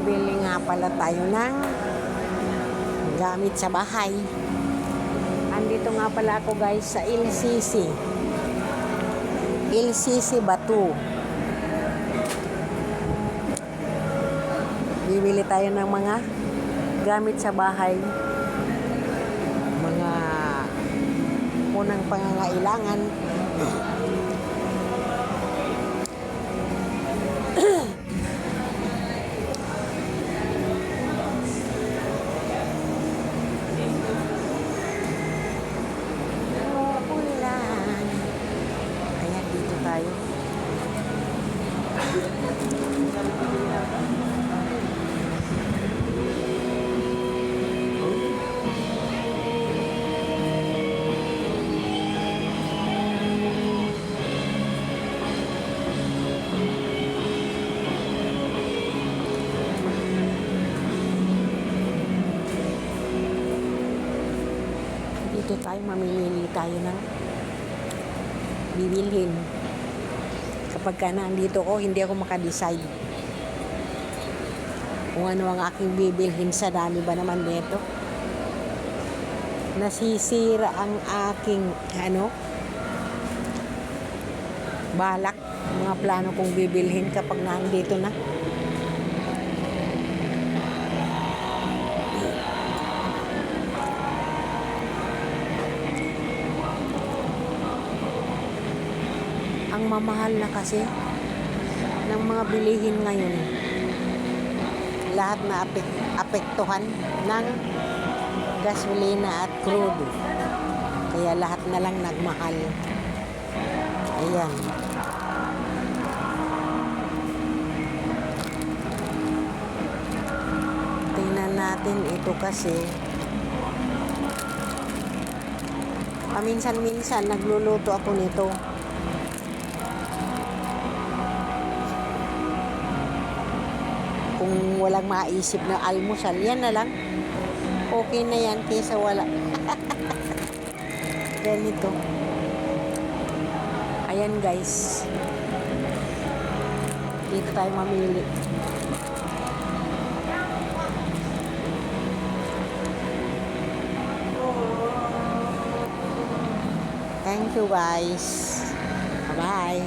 Bibili nga pala tayo ng gamit sa bahay. Andito nga pala ako guys sa LCC. LCC Batu. Bibili tayo ng mga gamit sa bahay. Mga unang pangangailangan. Ayan, dito tayo. Dito tayo, mamimili tayo ng bibilhin. Kapag ka nandito ko, hindi ako makadecide kung ano ang aking bibilhin. Sa dami ba naman nito. Nasisira ang aking balak, mga plano kong bibilhin kapag nandito na. Ang mamahal na kasi ng mga bilihin ngayon. Lahat na apektuhan ng gasolina at crude. Kaya lahat na lang nagmahal. Ayan. Tingnan natin ito kasi. Paminsan-minsan nagluluto ako nito. Kung walang maisip na almusal, yan na lang. Okay na yan kaysa wala. Ganito. Ayan guys. Dito tayo mamili. Thank you guys. Bye-bye.